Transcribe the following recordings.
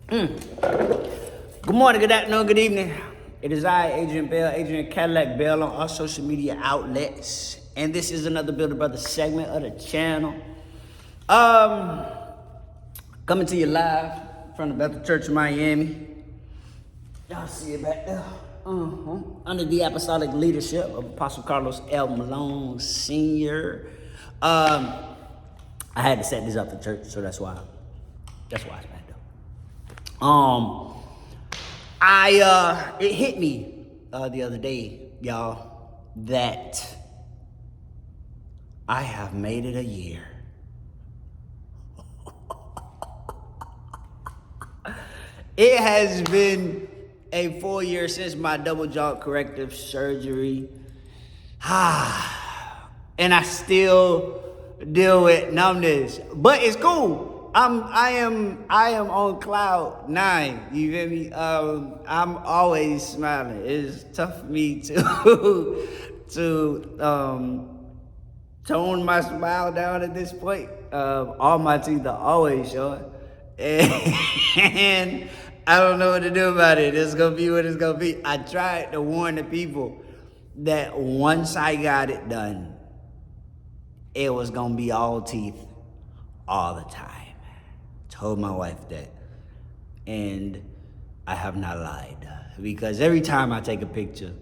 Good morning, good afternoon, good evening. It is I, Adrian&Bell, Adrian Cadillac Bell on all social media outlets. And this is another Builder Brother segment of the channel. Coming to you live from the Bethel Church of Miami. Y'all see it back there. Under the apostolic leadership of Apostle Carlos L. Malone Sr. I had to set this up for church, so that's why it's back there. It hit me the other day, y'all, that I have made it a year. It has been a full year since my double jaw corrective surgery. And I still deal with numbness, but it's cool. I am on cloud 9. You feel me? I'm always smiling. It's tough for me to tone my smile down at this point. All my teeth are always showing, and I don't know what to do about it. It's gonna be what it's gonna be. I tried to warn the people that once I got it done, it was gonna be all teeth all the time. Told my wife that, and I have not lied, because every time I take a picture,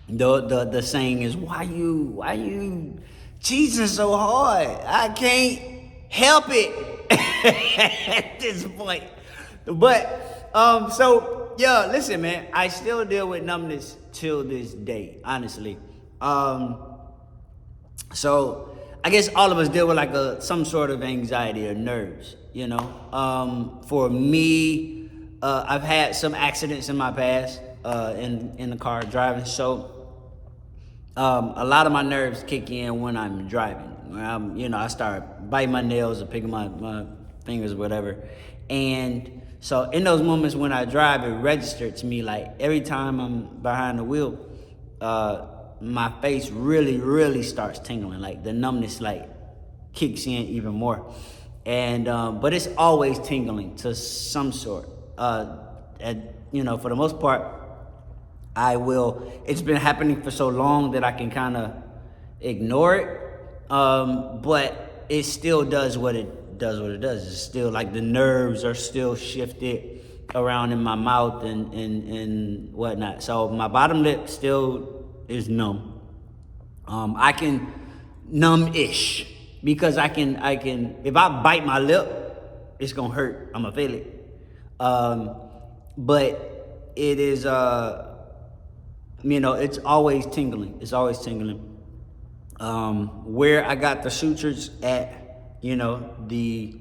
the saying is, why you cheesing so hard? I can't help it at this point. But so yeah, listen, man, I still deal with numbness till this day, honestly. So I guess all of us deal with like some sort of anxiety or nerves, you know. For me, I've had some accidents in my past in the car driving, so a lot of my nerves kick in when I'm driving. I start biting my nails or picking my fingers or whatever, and so in those moments when I drive, it registered to me like every time I'm behind the wheel, my face really starts tingling. Like the numbness like kicks in even more, and but it's always tingling to some sort. For the most part, it's been happening for so long that I can kind of ignore it, but it still does what it does. It's still like the nerves are still shifted around in my mouth and whatnot. So my bottom lip still is numb. I can numb-ish, because I can if I bite my lip, it's gonna hurt. I'm gonna feel it. But it is it's always tingling. It's always tingling. Where I got the sutures at, the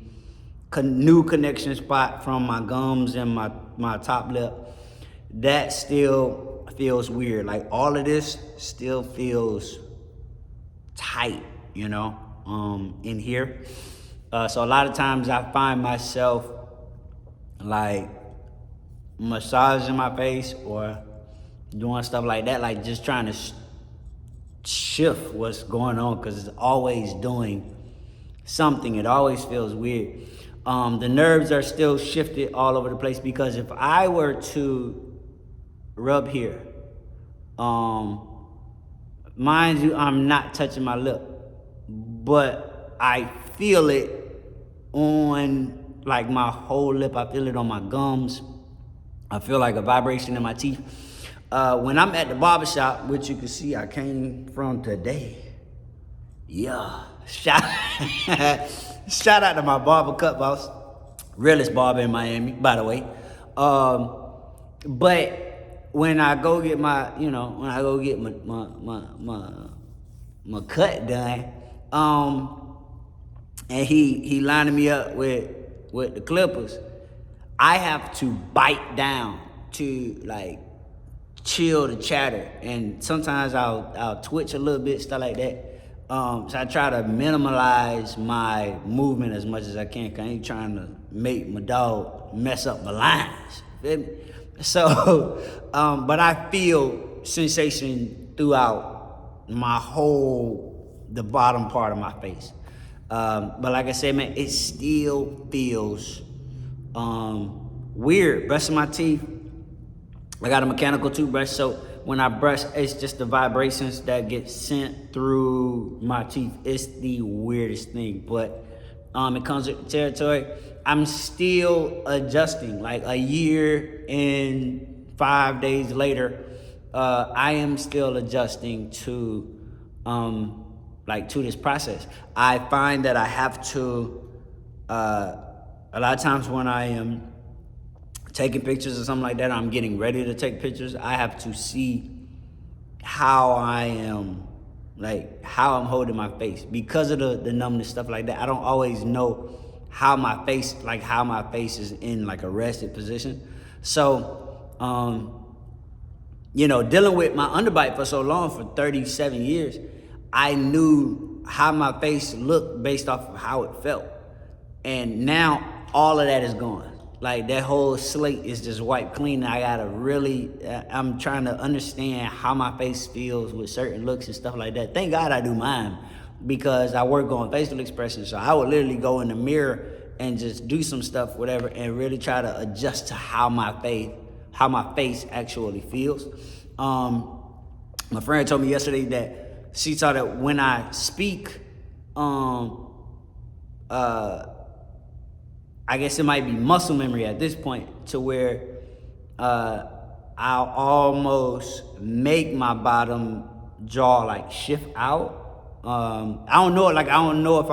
new connection spot from my gums and my top lip, that still feels weird. Like all of this still feels tight, in here. So a lot of times I find myself like massaging my face or doing stuff like that, like just trying to shift what's going on, because it's always doing something. It always feels weird. The nerves are still shifted all over the place, because if I were to rub here, mind you, I'm not touching my lip, but I feel it on like my whole lip. I feel it on my gums. I feel like a vibration in my teeth. When I'm at the barbershop, which you can see I came from today, yeah, shout out to my barber cut boss, realest barber in Miami, by the way. But when I go get my cut done, and he lining me up with the clippers, I have to bite down to like chill the chatter, and sometimes I'll twitch a little bit, stuff like that. So I try to minimize my movement as much as I can, because I ain't trying to make my dog mess up my lines. Feel me? So, but I feel sensation throughout the bottom part of my face. But like I said, man, it still feels weird brushing my teeth. I got a mechanical toothbrush, so when I brush, it's just the vibrations that get sent through my teeth. It's the weirdest thing, but it comes with the territory. I'm still adjusting. Like a year and 5 days later, I am still adjusting to to this process. I find that I have to a lot of times when I am taking pictures or something like that, I'm getting ready to take pictures, I have to see how I am, like how I'm holding my face. Because of the numbness, stuff like that, I don't always know how my face is in like a rested position. So, dealing with my underbite for so long, for 37 years, I knew how my face looked based off of how it felt. And now all of that is gone. Like that whole slate is just wiped clean. I'm trying to understand how my face feels with certain looks and stuff like that. Thank God I do mine, because I work on facial expression. So I would literally go in the mirror and just do some stuff, whatever, and really try to adjust to how my face actually feels. My friend told me yesterday that she saw that when I speak, I guess it might be muscle memory at this point, to where I'll almost make my bottom jaw like shift out. I don't know if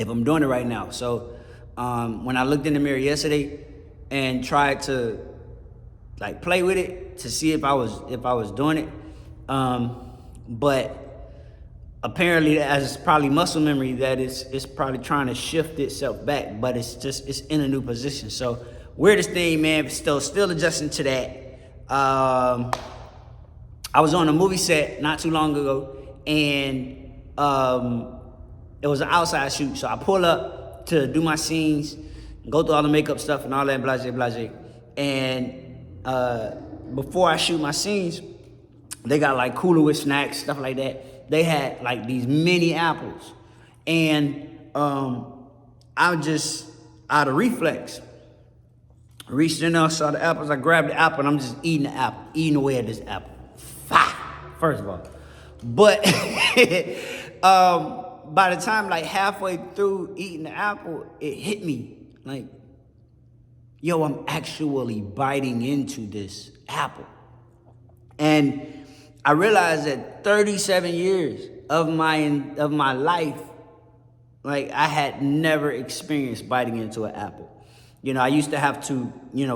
I'm doing it right now. So when I looked in the mirror yesterday and tried to like play with it to see if I was doing it, but apparently, as probably muscle memory, that it's probably trying to shift itself back, but it's in a new position. So weirdest thing, man, still adjusting to that. I was on a movie set not too long ago, and it was an outside shoot. So I pull up to do my scenes, go through all the makeup stuff and all that, blase. And before I shoot my scenes, they got like cooler with snacks, stuff like that. They had like these mini apples, and I just, out of reflex, reached in there, saw the apples, I grabbed the apple, and I'm just eating the apple, eating away at this apple. First of all. But by the time like halfway through eating the apple, it hit me like, yo, I'm actually biting into this apple. And I realized that 37 years of my life, like I had never experienced biting into an apple. I used to have to,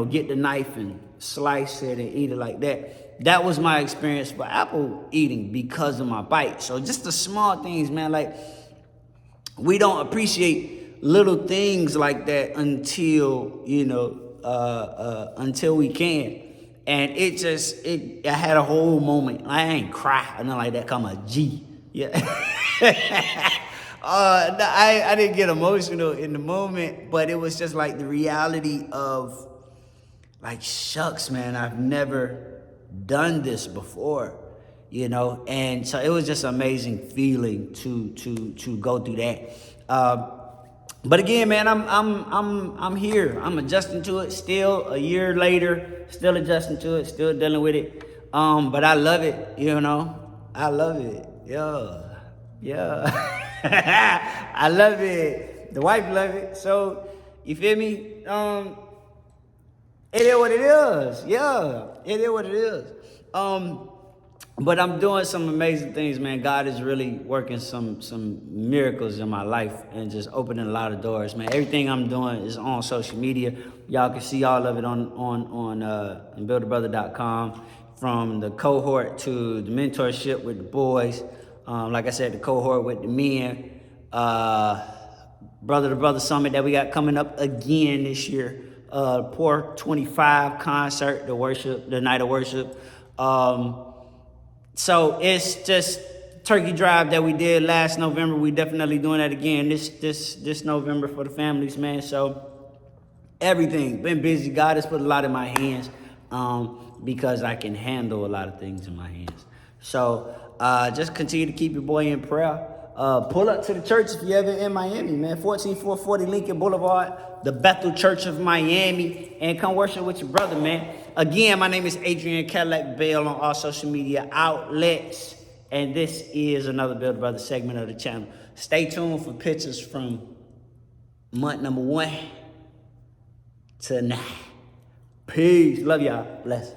get the knife and slice it and eat it like that. That was my experience for apple eating because of my bite. So just the small things, man, like we don't appreciate little things like that until, until we can. And I had a whole moment. I ain't cry or nothing like that. Come a G. Yeah. I didn't get emotional in the moment, but it was just like the reality of like, shucks, man, I've never done this before, and so it was just an amazing feeling to go through that. But again, man, I'm here. I'm adjusting to it still a year later, still adjusting to it, still dealing with it. But I love it, I love it. Yeah. I love it. The wife love it. So, you feel me? It is what it is. Yeah, it is what it is. But I'm doing some amazing things, man. God is really working some miracles in my life and just opening a lot of doors, man. Everything I'm doing is on social media. Y'all can see all of it on buildabrother.com, from the cohort to the mentorship with the boys. Like I said, the cohort with the men. Brother to Brother Summit that we got coming up again this year. Pour 25 concert, the night of worship. So it's just turkey drive that we did last November. We definitely doing that again this November for the families, man. So everything, been busy. God has put a lot in my hands because I can handle a lot of things in my hands. So just continue to keep your boy in prayer. Pull up to the church if you're ever in Miami, man. 14440 Lincoln Boulevard, the Bethel Church of Miami, and come worship with your brother, man. Again, my name is Adrian&BrittanyBell on all social media outlets, and this is another Build Brother segment of the channel. Stay tuned for pictures from month number 1 to now. Peace. Love y'all. Bless.